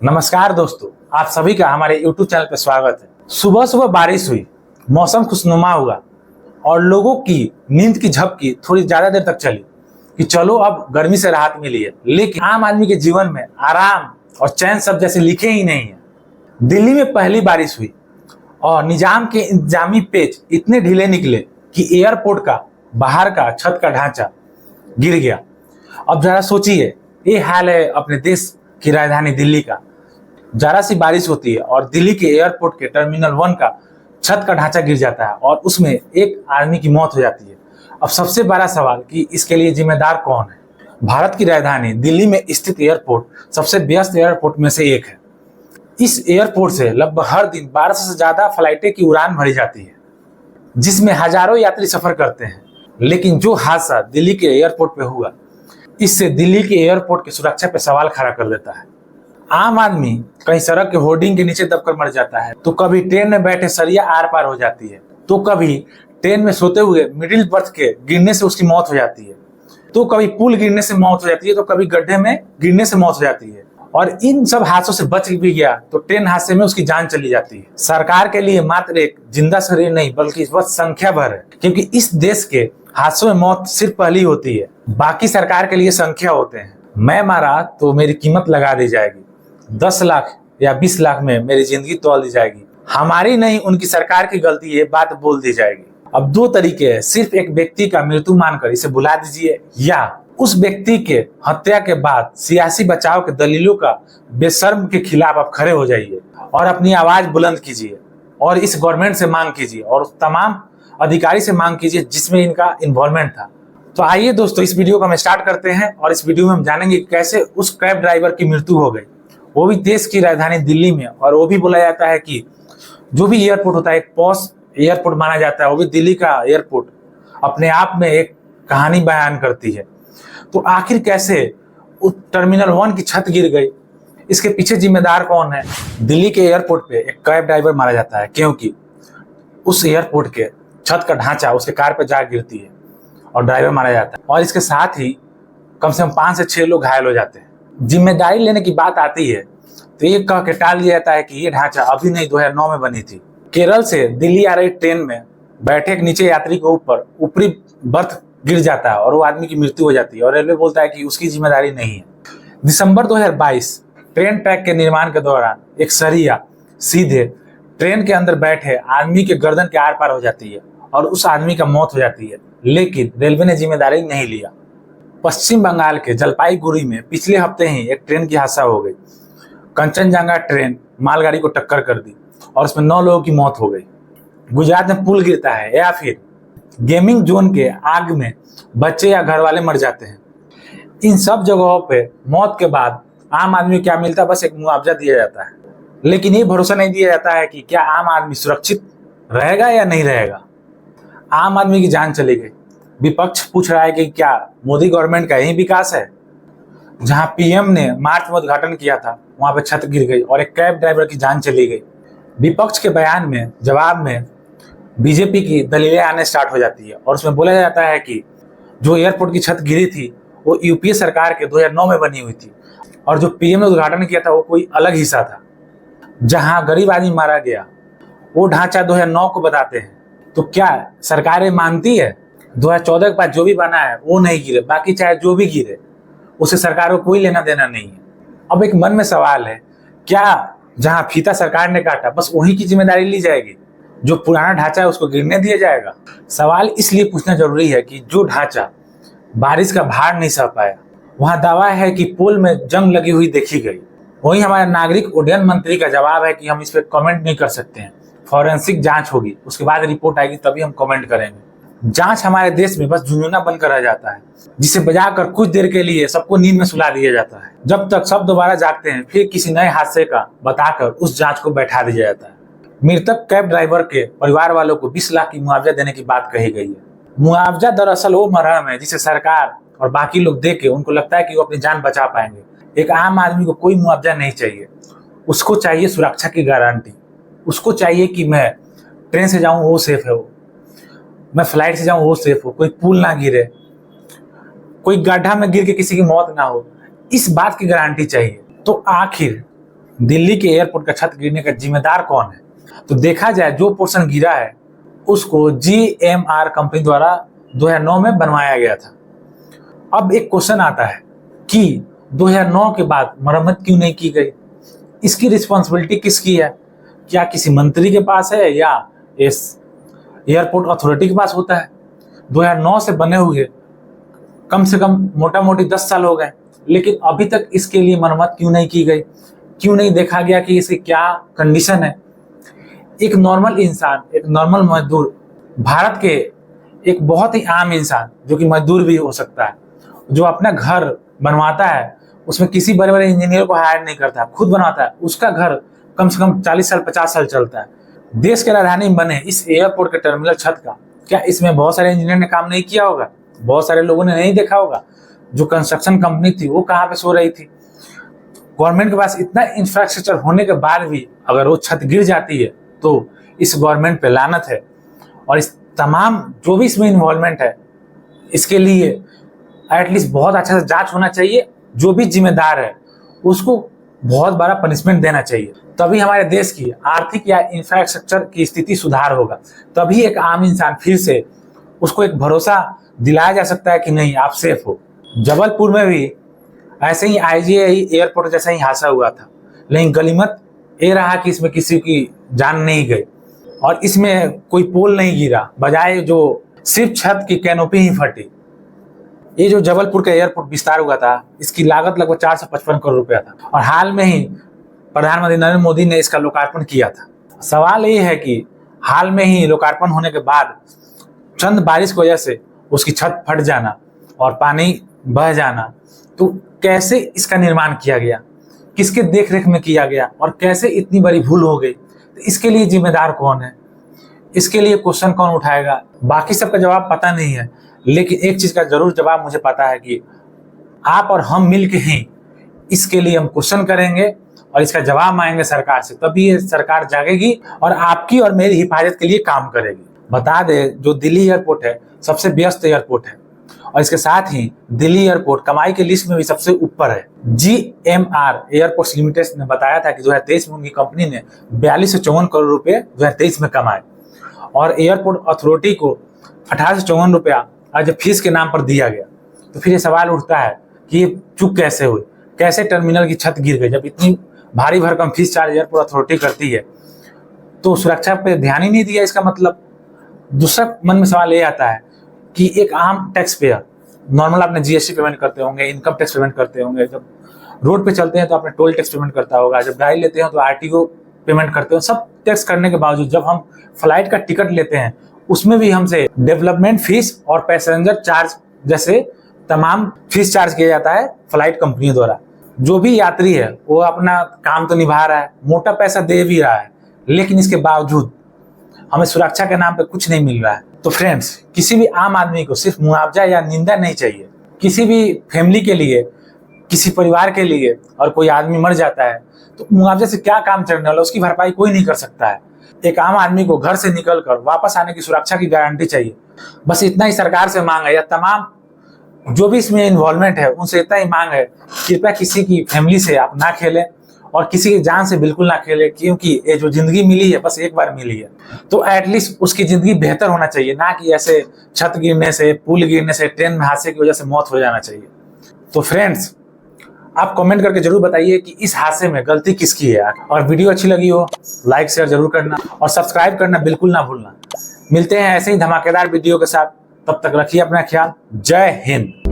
नमस्कार दोस्तों, आप सभी का हमारे YouTube चैनल पर स्वागत है। सुबह सुबह बारिश हुई, मौसम खुशनुमा हुआ और लोगों की नींद की झपकी थोड़ी ज्यादा देर तक चली कि चलो अब गर्मी से राहत मिली है। लेकिन आम आदमी के जीवन में आराम और चैन शब्द जैसे लिखे ही नहीं है। दिल्ली में पहली बारिश हुई और निजाम के इंतजामी पेच इतने ढीले निकले कि एयरपोर्ट का बाहर का छत का ढांचा गिर गया। अब जरा सोचिए, ये हाल है अपने देश की राजधानी दिल्ली का। जरा सी बारिश होती है और दिल्ली के एयरपोर्ट के टर्मिनल 1 का छत का ढांचा गिर जाता है और उसमें एक आदमी की मौत हो जाती है। अब सबसे बड़ा सवाल कि इसके लिए जिम्मेदार कौन है? भारत की राजधानी दिल्ली में स्थित एयरपोर्ट सबसे व्यस्त एयरपोर्ट में से एक है। इस एयरपोर्ट से लगभग हर दिन 1200 से ज्यादा फ्लाइटें की उड़ान भरी जाती है, जिसमें हजारों यात्री सफर करते हैं। लेकिन जो हादसा दिल्ली के एयरपोर्ट पे हुआ, इससे दिल्ली के एयरपोर्ट की सुरक्षा पे सवाल खड़ा कर देता है। आम आदमी कहीं सड़क के होर्डिंग के नीचे दबकर मर जाता है, तो कभी ट्रेन में बैठे सरिया आर पार हो जाती है, तो कभी ट्रेन में सोते हुए मिडिल बर्थ के गिरने से उसकी मौत हो जाती है, तो कभी पुल गिरने से मौत हो जाती है, तो कभी गड्ढे में गिरने से मौत हो जाती है। और इन सब हादसों से बच भी गया तो ट्रेन हादसे में उसकी जान चली जाती है। सरकार के लिए मात्र एक जिंदा शरीर नहीं बल्कि बस संख्या भर है, क्योंकि इस देश के हादसों में मौत सिर्फ पहली होती है, बाकी सरकार के लिए संख्या होते हैं। मैं मारा तो मेरी कीमत लगा दी जाएगी, 10 लाख या 20 लाख में मेरी जिंदगी तौल दी जाएगी। हमारी नहीं, उनकी सरकार की गलती है, बात बोल दी जाएगी। अब दो तरीके हैं, सिर्फ एक व्यक्ति का मृत्यु मानकर इसे भुला दीजिए, या उस व्यक्ति के हत्या के बाद सियासी बचाव के दलीलों का बेशर्म के खिलाफ आप खड़े हो जाइए और अपनी आवाज बुलंद कीजिए और इस गवर्नमेंट से मांग कीजिए और उस तमाम अधिकारी से मांग कीजिए जिसमें इनका इन्वॉल्वमेंट था। तो आइए दोस्तों, इस वीडियो को हम स्टार्ट करते हैं और इस वीडियो में हम जानेंगे कैसे उस कैब ड्राइवर की मृत्यु हो गई, वो भी देश की राजधानी दिल्ली में। और वो भी बोला जाता है कि जो भी एयरपोर्ट होता है एक पॉश एयरपोर्ट माना जाता है, वो भी दिल्ली का एयरपोर्ट अपने आप में एक कहानी बयान करती है। तो आखिर कैसे उस टर्मिनल 1 की छत गिर गई, इसके पीछे जिम्मेदार कौन है? दिल्ली के एयरपोर्ट पे एक कैब ड्राइवर मारा जाता है, क्योंकि उस एयरपोर्ट के छत का ढांचा उसके कार पे जा गिरती है और ड्राइवर मारा जाता है और इसके साथ ही कम से कम 5 से 6 लोग घायल हो जाते हैं। जिम्मेदारी लेने की बात आती है तो ये कह के टाल दिया जाता है कि ये ढांचा अभी नहीं, 2009 में बनी थी। केरल से दिल्ली आ रही ट्रेन में बैठे एक नीचे यात्री के ऊपर ऊपरी बर्थ गिर जाता है और वो आदमी की मृत्यु हो जाती है और रेलवे बोलता है कि उसकी जिम्मेदारी नहीं है। दिसंबर 2022 ट्रेन ट्रैक के निर्माण के दौरान एक सरिया सीधे ट्रेन के अंदर बैठे आदमी के गर्दन के आर पार हो जाती है और उस आदमी का मौत हो जाती है, लेकिन रेलवे ने जिम्मेदारी नहीं लिया। पश्चिम बंगाल के जलपाईगुड़ी में पिछले हफ्ते ही एक ट्रेन की हादसा हो गई। कंचनजंगा ट्रेन मालगाड़ी को टक्कर कर दी और उसमें 9 लोगों की मौत हो गई। गुजरात में पुल गिरता है, या फिर गेमिंग जोन के आग में बच्चे या घर वाले मर जाते हैं। इन सब जगहों पे मौत के बाद आम आदमी को क्या मिलता है? बस एक मुआवजा दिया जाता है, लेकिन ये भरोसा नहीं दिया जाता है कि क्या आम आदमी सुरक्षित रहेगा या नहीं रहेगा। आम आदमी की जान चली गई। विपक्ष पूछ रहा है कि क्या मोदी गवर्नमेंट का यही विकास है? जहां पीएम ने मार्च में उद्घाटन किया था, वहां पे छत गिर गई और एक कैब ड्राइवर की जान चली गई। विपक्ष के बयान में जवाब में बीजेपी की दलीलें आने स्टार्ट हो जाती है और उसमें बोला जाता है कि जो एयरपोर्ट की छत गिरी थी वो यूपीए सरकार के 2009 में बनी हुई थी और जो पीएम ने उद्घाटन किया था वो कोई अलग हिस्सा था। जहां गरीब आदमी मारा गया वो ढांचा 2009 को बताते हैं। तो क्या सरकारें मानती है 2014 के बाद जो भी बना है वो नहीं गिरे, बाकी चाहे जो भी गिरे उसे सरकार को कोई लेना देना नहीं है? अब एक मन में सवाल है, क्या जहां फीता सरकार ने काटा बस वही की जिम्मेदारी ली जाएगी? जो पुराना ढांचा है उसको गिरने दिया जाएगा? सवाल इसलिए पूछना जरूरी है कि जो ढांचा बारिश का भार नहीं सह पाया, वहां दावा है कि पुल में जंग लगी हुई देखी गई। वहीं हमारे नागरिक उड्डयन मंत्री का जवाब है कि हम इस पर कमेंट नहीं कर सकते हैं, फॉरेंसिक जांच होगी, उसके बाद रिपोर्ट आएगी तभी हम कमेंट करेंगे। जांच हमारे देश में बस झुनझुना बनकर रह जाता है, जिसे बजाकर कुछ देर के लिए सबको नींद में सुला दिया जाता है। जब तक सब दोबारा जागते हैं फिर किसी नए हादसे का बताकर उस जांच को बैठा दिया जाता है। मृतक कैब ड्राइवर के परिवार वालों को 20 लाख की मुआवजा देने की बात कही गई है। मुआवजा दरअसल वो मरहम है जिसे सरकार और बाकी लोग दे के उनको लगता है कि वो अपनी जान बचा पाएंगे। एक आम आदमी को कोई मुआवजा नहीं चाहिए, उसको चाहिए सुरक्षा की गारंटी। उसको चाहिए कि मैं ट्रेन से जाऊं वो सेफ है, वो मैं फ्लाइट से जाऊं वो सेफ हो, कोई पुल ना गिरे, कोई गड्ढा में गिर के किसी की मौत ना हो, इस बात की गारंटी चाहिए। तो आखिर दिल्ली के एयरपोर्ट का छत गिरने का जिम्मेदार कौन है? तो देखा जाए जो पोर्शन गिरा है उसको GMR कंपनी द्वारा 2009 में बनवाया गया था। अब एक क्वेश्चन आता है कि 2009 के बाद मरम्मत क्यों नहीं की गई? इसकी रिस्पॉन्सिबिलिटी किसकी है? क्या किसी मंत्री के पास है या इस एयरपोर्ट अथॉरिटी के पास होता है? 2009 से बने हुए कम से कम मोटा मोटी 10 साल हो गए, लेकिन अभी तक इसके लिए मरम्मत क्यों नहीं की गई? क्यों नहीं देखा गया कि इसकी क्या कंडीशन है? एक नॉर्मल इंसान, एक नॉर्मल मजदूर, भारत के एक बहुत ही आम इंसान जो कि मजदूर भी हो सकता है, जो अपना घर बनवाता है, उसमें किसी बड़े बड़े इंजीनियर को हायर नहीं करता, खुद बनवाता है, उसका घर कम से कम 40 साल 50 साल चलता है। देश के राजधानी बने इस एयरपोर्ट के टर्मिनल छत का, क्या इसमें बहुत सारे इंजीनियर ने काम नहीं किया होगा? बहुत सारे लोगों ने नहीं देखा होगा? जो कंस्ट्रक्शन कंपनी थी वो कहाँ पे सो रही थी? गवर्नमेंट के पास इतना इंफ्रास्ट्रक्चर होने के बाद भी अगर वो छत गिर जाती है तो इस गवर्नमेंट पे लानत है। और इस तमाम जो भी इसमें इन्वॉल्वमेंट है, इसके लिए एटलीस्ट बहुत अच्छा से जांच होना चाहिए। जो भी जिम्मेदार है उसको बहुत बड़ा पनिशमेंट देना चाहिए, तभी हमारे देश की आर्थिक या इंफ्रास्ट्रक्चर की स्थिति सुधार होगा। तभी एक आम इंसान फिर से उसको एक भरोसा दिलाया जा सकता है कि नहीं आप सेफ हो। जबलपुर में भी ऐसे ही IGI एयरपोर्ट जैसा ही हादसा हुआ था, लेकिन गनीमत ये रहा कि इसमें किसी की जान नहीं गई और इसमें कोई पोल नहीं गिरा, बजाय जो सिर्फ छत की कैनोपी ही फटी। ये जो जबलपुर का एयरपोर्ट विस्तार हुआ था, इसकी लागत लगभग 455 करोड़ रुपया था और हाल में ही प्रधानमंत्री नरेंद्र मोदी ने इसका लोकार्पण किया था। सवाल ये है कि हाल में ही लोकार्पण होने के बाद चंद बारिश की वजह से उसकी छत फट जाना और पानी बह जाना, तो कैसे इसका निर्माण किया गया, किसके देखरेख में किया गया और कैसे इतनी बड़ी भूल हो गई? तो इसके लिए जिम्मेदार कौन है? इसके लिए क्वेश्चन कौन उठाएगा? बाकी सबका जवाब पता नहीं है, लेकिन एक चीज का जरूर जवाब मुझे पता है कि आप और हम मिलके ही इसके लिए हम क्वेश्चन करेंगे और इसका जवाब मांगेंगे सरकार से, तभी ये सरकार जागेगी और आपकी और मेरी हिफाजत के लिए काम करेगी। बता दे, जो दिल्ली एयरपोर्ट है सबसे व्यस्त एयरपोर्ट है और इसके साथ ही दिल्ली एयरपोर्ट कमाई के लिस्ट में भी सबसे ऊपर है। GMR एयरपोर्ट्स लिमिटेड ने बताया था कि 2023 में उनकी कंपनी ने 4254 करोड़ रुपए 2023 में कमाए और एयरपोर्ट अथॉरिटी को 1854 रुपया आज फीस के नाम पर दिया गया। तो फिर ये सवाल उठता है कि ये चूक कैसे हुई, कैसे टर्मिनल की छत गिर गई? जब इतनी भारी भरकम फीस चार्ज एयरपोर्ट अथॉरिटी करती है तो सुरक्षा पे ध्यान ही नहीं दिया, इसका मतलब। दूसरा मन में सवाल ये आता है कि एक आम टैक्स पेयर, नॉर्मल आपने GST पेमेंट करते होंगे, इनकम टैक्स पेमेंट करते होंगे, जब रोड पे चलते हैं तो आपने टोल टैक्स पेमेंट करता होगा, जब गाड़ी लेते हैं तो RTO पेमेंट करते हो। सब टैक्स करने के बावजूद जब हम फ्लाइट का टिकट लेते हैं उसमें भी हमसे डेवलपमेंट फीस और पैसेंजर चार्ज जैसे तमाम फीस चार्ज किया जाता है फ्लाइट कंपनियों द्वारा। जो भी यात्री है वो अपना काम तो निभा रहा है, मोटा पैसा दे भी रहा है, लेकिन इसके बावजूद हमें सुरक्षा के नाम पे कुछ नहीं मिल रहा है। तो फ्रेंड्स, किसी भी आम आदमी को सिर्फ मुआवजा या निंदा नहीं चाहिए। किसी भी फैमिली के लिए, किसी परिवार के लिए और कोई आदमी मर जाता है तो मुआवजे से क्या काम चलने वाला, उसकी भरपाई कोई नहीं कर सकता है। एक आम आदमी को घर से निकलकर वापस आने की सुरक्षा की गारंटी चाहिए। बस इतना ही सरकार से मांग है, या तमाम जो भी इसमें इन्वॉल्वमेंट है उनसे इतना ही मांग है, कृपया किसी की फैमिली से आप ना खेलें और किसी की जान से बिल्कुल ना खेलें, क्योंकि ये जो जिंदगी मिली है बस एक बार मिली है, तो एटलीस्ट उसकी जिंदगी बेहतर होना चाहिए, ना कि ऐसे छत गिरने से, पुल गिरने से, ट्रेन में हादसे की वजह से मौत हो जाना चाहिए। तो फ्रेंड्स, आप कमेंट करके जरूर बताइए कि इस हादसे में गलती किसकी है, और वीडियो अच्छी लगी हो लाइक शेयर जरूर करना और सब्सक्राइब करना बिल्कुल ना भूलना। मिलते हैं ऐसे ही धमाकेदार वीडियो के साथ, तब तक रखिए अपना ख्याल। जय हिंद।